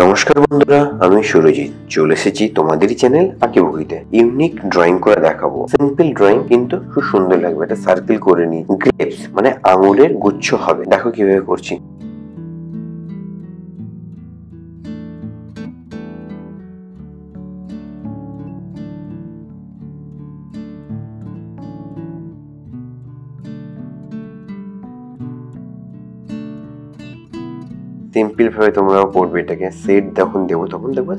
নমস্কার বন্ধুরা, আমি সুরজিৎ চলে এসেছি তোমাদেরই চ্যানেল আঁকিবুকিতে। ইউনিক ড্রয়িং করে দেখাবো। সিম্পল ড্রয়িং কিন্তু খুব সুন্দর লাগবে। এটা সার্কেল করে নি, গ্রেপস মানে আঙুরের গুচ্ছ হবে। দেখো কিভাবে করছি। সিম্পল ভাবে তোমরাও করবে এটাকে। সেট যখন দেবো তখন দেখবো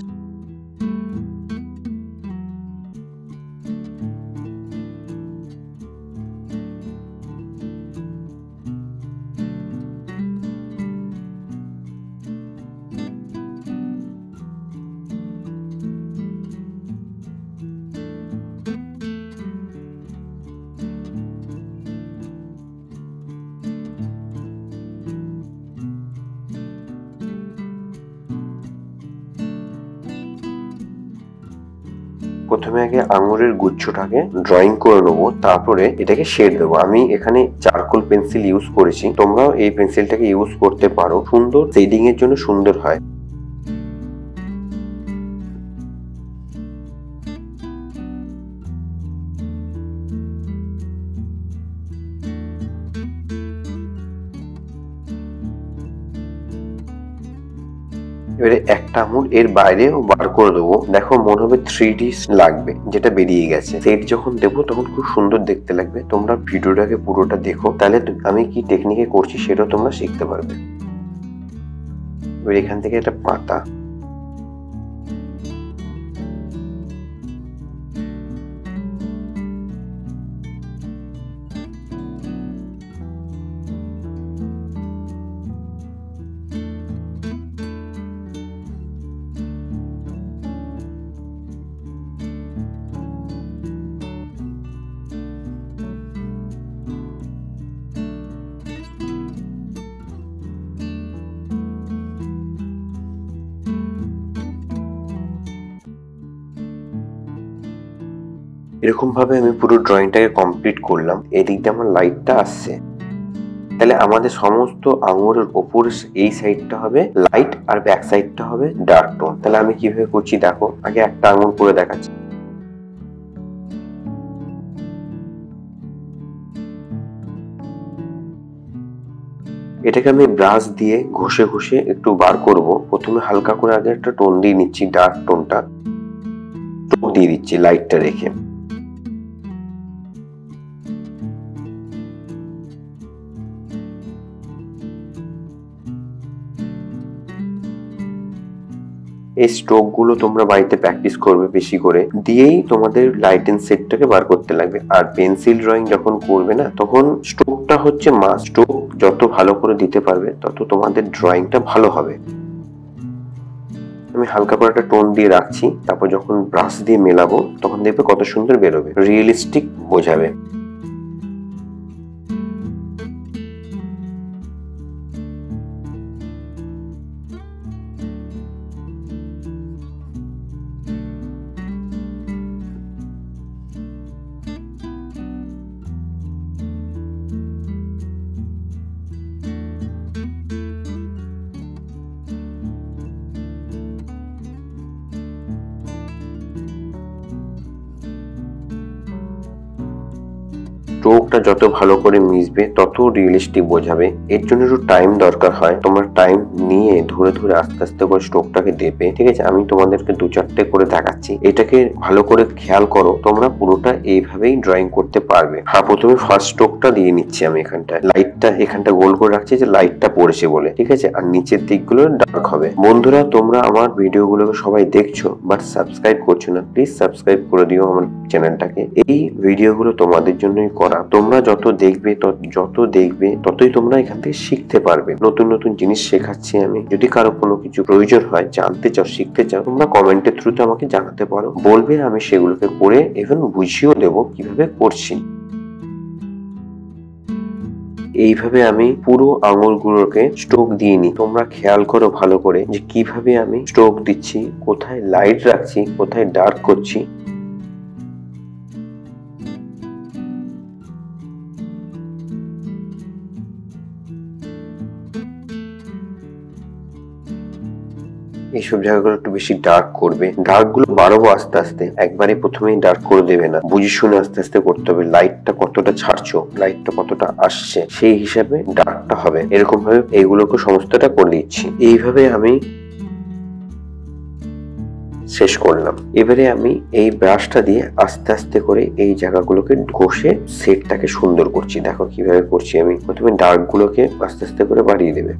প্রথমে আগে আঙুরের গুচ্ছটাকে ড্রয়িং করে নেবো, তারপরে এটাকে শেড দেবো। আমি এখানে চারকোল পেন্সিল ইউজ করেছি, তোমরাও এই পেন্সিলটাকে ইউজ করতে পারো। সুন্দর শেডিং এর জন্য সুন্দর হয়। এবারে একটা আঙুল এর বাইরেও বার করে দেবো। দেখো মনে হবে 3D লাগবে, যেটা বেরিয়ে গেছে। সেট যখন দেবো তখন খুব সুন্দর দেখতে লাগবে। তোমরা ভিডিওটাকে পুরোটা দেখো, তাহলে আমি কি টেকনিকে করছি সেটাও তোমরা শিখতে পারবে। এবার এখান থেকে একটা পাতা, এরকম ভাবে আমি পুরো ড্রয়িংটাকে কমপ্লিট করলাম। এদিক দিয়ে আমার লাইটটা আসছে, তাহলে আমাদের সমস্ত আঙুরের ওপর এই সাইডটা হবে লাইট আর ব্যাক সাইডটা হবে ডার্ক টোন। তাহলে আমি কিভাবে করছি দেখো। আগে একটা আঙুর করে দেখাচ্ছি। এটাকে আমি ব্রাশ দিয়ে ঘষে ঘষে একটু বার করব। প্রথমে হালকা করে আগে একটা টোন দিয়ে নিচ্ছি, ডার্ক টোনটা টোন দিয়ে দিচ্ছি লাইটটা রেখে। এই স্ট্রোক গুলো তোমরা বাড়িতে প্র্যাকটিস করবে বেশি করে, দিয়েই তোমাদের লাইট এন্ড সেটটাকে বার করতে লাগবে। আর পেন্সিল ড্রয়িং যখন করবে না, তখন স্ট্রোকটা হচ্ছে মাস্ট। স্ট্রোক যত ভালো করে দিতে পারবে তত তোমাদের ড্রয়িংটা ভালো হবে। আমি হালকা করে একটা টোন দিয়ে রাখছি, তারপর যখন ব্রাশ দিয়ে মেলাবো তখন দেখবে কত সুন্দর বেরোবে, রিয়েলিস্টিক বোঝাবে। স্ট্রোকটা যত ভালো করে মিশবে তত রিয়েলিস্টিক বোঝাবে। এর জন্য একটু টাইম দরকার হয়। তোমরা টাইম নিয়ে ধরে ধরে আস্তে আস্তে করে স্ট্রোকটাকে দেবে, ঠিক আছে? আমি তোমাদেরকে 2-4টে করে দেখাচ্ছি, এটাকে ভালো করে খেয়াল করো। তোমরা পুরোটা এইভাবেই ড্রয়িং করতে পারবে। হ্যাঁ, প্রথমে ফার্স্ট স্ট্রোকটা দিয়ে নিচ্ছি আমি এখানটায়। লাইটটা এখানটা গোল করে রাখছি যে লাইটটা পড়েছে বলে, ঠিক আছে? আর নিচের দিকগুলো ডার্ক হবে। বন্ধুরা, তোমরা আমার ভিডিওগুলোকে সবাই দেখছো বাট সাবস্ক্রাইব করছো না, প্লিজ সাবস্ক্রাইব করে দিও আমার চ্যানেলটাকে। এই ভিডিওগুলো তোমাদের জন্যই করা। তোমরা যত দেখবে ততই তোমরা এখান থেকে শিখতে পারবে। নতুন নতুন জিনিস শেখাচ্ছি আমি। যদি কারো কোনো কিছু প্রয়োজন হয়, জানতে চাও, শিখতে চাও, তোমরা কমেন্টের থ্রুতে আমাকে জানাতে পারো, বলবে, আমি সেগুলোকে করে ইভেন বুঝিয়েও দেবো কিভাবে করছি। এইভাবে আমি পুরো আঙুলগুলোকে স্ট্রোক দিয়ে নিই। তোমরা খেয়াল করো ভালো করে যে কিভাবে আমি স্ট্রোক দিচ্ছি, কোথায় লাইট রাখছি, কোথায় ডার্ক করছি। এইসব জায়গাগুলো একটু বেশি ডার্ক করবে। ডার্ক গুলো বাড়াবো আস্তে আস্তে, একবারে প্রথমেই ডার্ক করে দেবে না, বুঝে শুনে আস্তে আস্তে করতে হবে। লাইটটা কতটা ছাড়ছো, লাইটটা কতটা আসছে, সেই হিসাবে ডার্কটা হবে। এরকম ভাবে এইগুলোকে সমস্তটা করে দিচ্ছি। এইভাবে আমি শেষ করলাম। এবারে আমি এই ব্রাশটা দিয়ে আস্তে আস্তে করে এই জায়গাগুলোকে ঘষে সেটটাকে সুন্দর করছি। দেখো কিভাবে করছি আমি। প্রথমে ডার্ক গুলোকে আস্তে আস্তে করে বাড়িয়ে দেবে।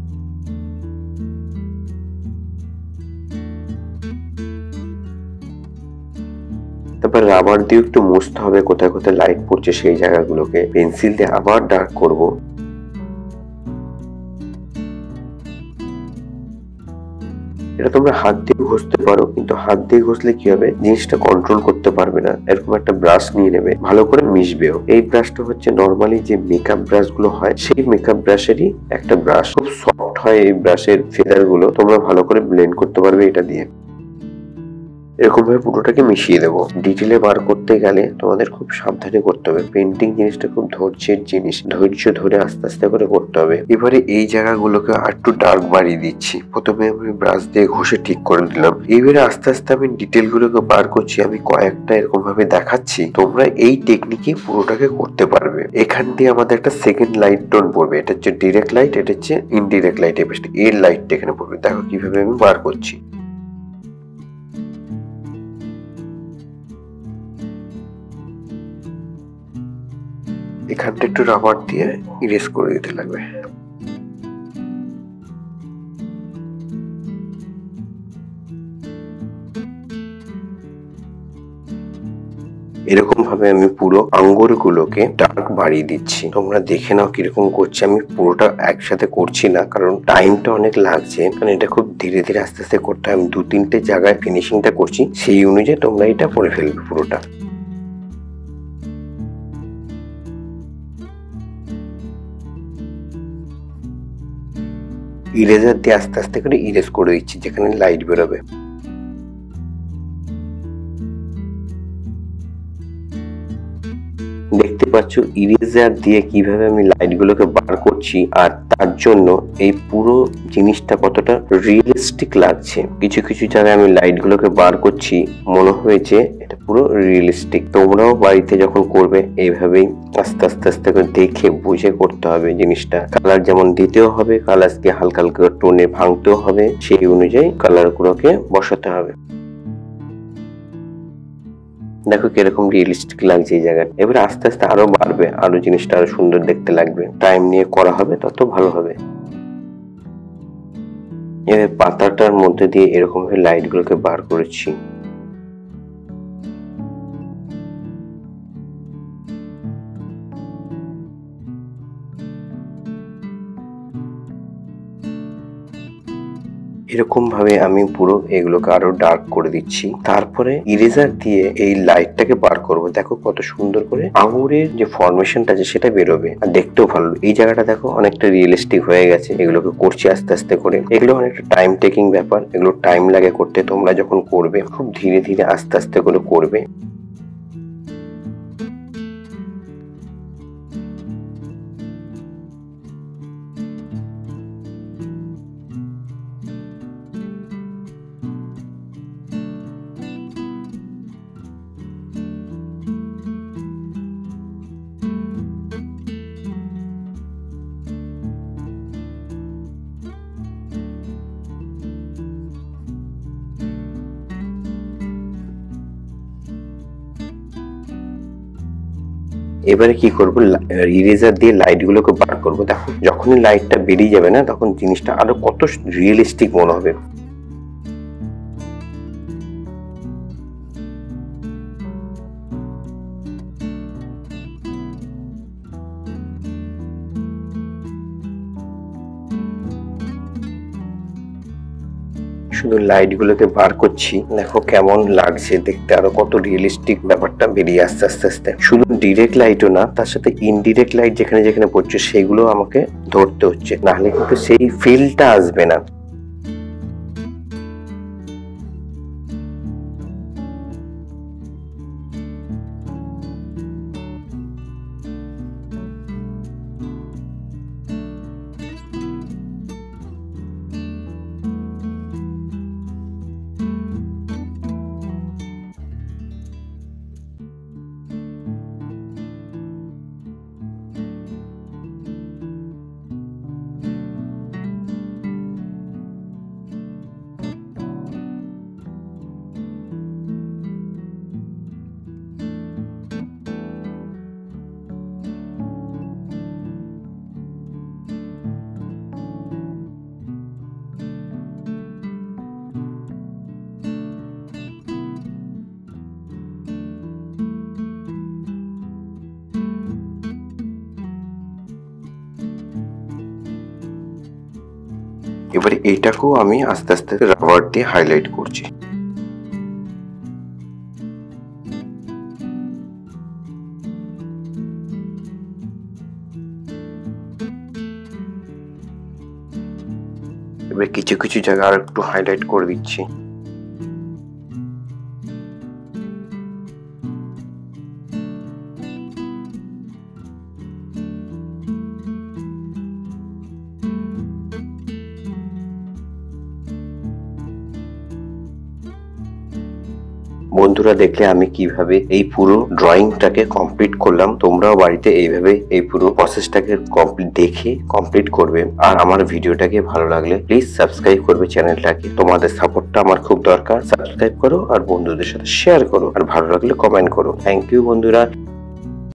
তারপর রাবার দিয়ে একটু মুছতে হবে কোথায় কোথায় লাইট পড়ছে সেই জায়গাগুলোকে। পেন্সিল দিয়ে আবার ডার্ক করব। এটা তোমরা হাত দিয়ে ঘষতে পারো, কিন্তু হাত দিয়ে ঘষলে কি হবে, জিনিসটা কন্ট্রোল করতে পারবে না। এরকম একটা ব্রাশ নিয়ে নেবে, ভালো করে মিশবেও। এই ব্রাশটা হচ্ছে নর্মালি যে মেকআপ ব্রাশ গুলো হয় সেই মেকআপ ব্রাশেরই একটা ব্রাশ। খুব সফট হয় এই ব্রাশের ফেদার গুলো, তোমরা ভালো করে ব্লেন্ড করতে পারবে এটা দিয়ে। এরকম ভাবে পুরোটাকে মিশিয়ে দেবো। ডিটেলে বার করতে গেলে তোমাদের খুব সাবধানে করতে হবে। পেন্টিং জিনিসটা খুব ধৈর্যের জিনিস, ধৈর্য ধরে আস্তে আস্তে করে করতে হবে। এবারে এই জায়গাগুলোকে আর একটু ডার্ক বাড়িয়ে দিচ্ছি। প্রথমে আমি ব্রাশ দিয়ে ঘষে ঠিক করে দিলাম। এবারে আস্তে আস্তে আমি ডিটেল গুলোকে বার করছি। আমি কয়েকটা এরকম ভাবে দেখাচ্ছি, তোমরা এই টেকনিকে পুরোটাকে করতে পারবে। এখান দিয়ে আমাদের একটা সেকেন্ড লাইট টোন পড়বে। এটা হচ্ছে ডিরেক্ট লাইট, এটা হচ্ছে ইনডিরেক্ট লাইট। এর লাইটটা এখানে পড়বে। দেখো কিভাবে আমি বার করছি। এখানটা একটু রাবার দিয়ে ইরেজ করে দিতে লাগবে। এরকম ভাবে আমি পুরো আঙ্গুর গুলোকে ডার্ক বাড়িয়ে দিচ্ছি। তোমরা দেখে নাও কিরকম করছি। আমি পুরোটা একসাথে করছি না, কারণ টাইমটা অনেক লাগছে, কারণ এটা খুব ধীরে ধীরে আস্তে আস্তে করতে হয়। আমি 2-3টে জায়গায় ফিনিশিংটা করছি, সেই অনুযায়ী তোমরা এটা করে ফেলবে পুরোটা। ইরেজার দিয়ে আস্তে আস্তে করে ইরেজ করে দিচ্ছি যেখানে লাইট বেরোবে। দেখতে পাচ্ছ ইরেজার দিয়ে কিভাবে আমি লাইট গুলোকে বার করছি, আর তার জন্য এই পুরো জিনিসটা কতটা রিয়েলিস্টিক লাগছে। কিছু কিছু জায়গায় আমি লাইট গুলোকে বার করছি, মনে হয়েছে এটা পুরো রিয়েলিস্টিক। তোমরাও বাড়িতে যখন করবে এইভাবেই আস্তে আস্তে আস্তে করে দেখে বুঝে করতে হবে জিনিসটা। কালার যেমন দিতেও হবে, কালারকে হালকা হালকা টোনে ভাঙতেও হবে, সেই অনুযায়ী কালার গুলোকে বসাতে হবে। দেখো কিরকম রিয়েলিস্টিক লাগছে এই জায়গাটা। এবারে আস্তে আস্তে আরো বাড়বে, আরো জিনিসটা আরো সুন্দর দেখতে লাগবে। টাইম নিয়ে করা হবে তত ভালো হবে। এবার পাতাটার মধ্যে দিয়ে এরকম ভাবে লাইট গুলোকে বার করেছি। এরকম ভাবে আমি পুরো এগুলোকে আরো ডার্ক করে দিচ্ছি। তারপরে ইরেজার দিয়ে এই লাইটটাকে বার করব। দেখো কত সুন্দর করে আঙুরের যে ফরমেশনটা আছে সেটা বেরোবে, আর দেখতেও ভালো। এই জায়গাটা দেখো অনেকটা রিয়েলিস্টিক হয়ে গেছে। এগুলোকে করছি আস্তে আস্তে করে। এগুলো অনেকটা টাইম টেকিং ব্যাপার, এগুলো টাইম লাগে করতে। তোমরা যখন করবে খুব ধীরে ধীরে আস্তে আস্তে করে করবে। এবারে কি করবো, ইরেজার দিয়ে লাইট গুলোকে বার করবো। দেখো যখনই লাইটটা বেরিয়ে যাবে না, তখন জিনিসটা আরো কত রিয়েলিস্টিক মনে হবে। শুধু লাইট গুলোকে বার করছি, দেখো কেমন লাগছে দেখতে, আরো কত রিয়েলিস্টিক ব্যাপারটা বেরিয়ে আসছে আস্তে আস্তে। শুধু ডিরেক্ট লাইটও না, তার সাথে ইনডিরেক্ট লাইট যেখানে যেখানে পড়ছে সেগুলো আমাকে ধরতে হচ্ছে, নাহলে কিন্তু সেই ফিলটা আসবে না। এবারে এইটাকেও আমি আস্তে আস্তে রাবার দিয়ে হাইলাইট করছি। এবার কিছু কিছু জায়গা আর একটু হাইলাইট করে দিচ্ছি। বন্ধুরা দেখলে আমি কিভাবে এই পুরো ড্রয়িংটাকে কমপ্লিট করলাম, তোমরাও বাড়িতে এইভাবে এই পুরো প্রসেসটাকে দেখে কমপ্লিট করবে। আর আমার ভিডিওটাকে ভালো লাগলে প্লিজ সাবস্ক্রাইব করবে চ্যানেলটাকে, তোমাদের সাপোর্টটা আমার খুব দরকার। সাবস্ক্রাইব করো আর বন্ধুদের সাথে শেয়ার করো, আর ভালো লাগলে কমেন্ট করো। থ্যাংক ইউ বন্ধুরা।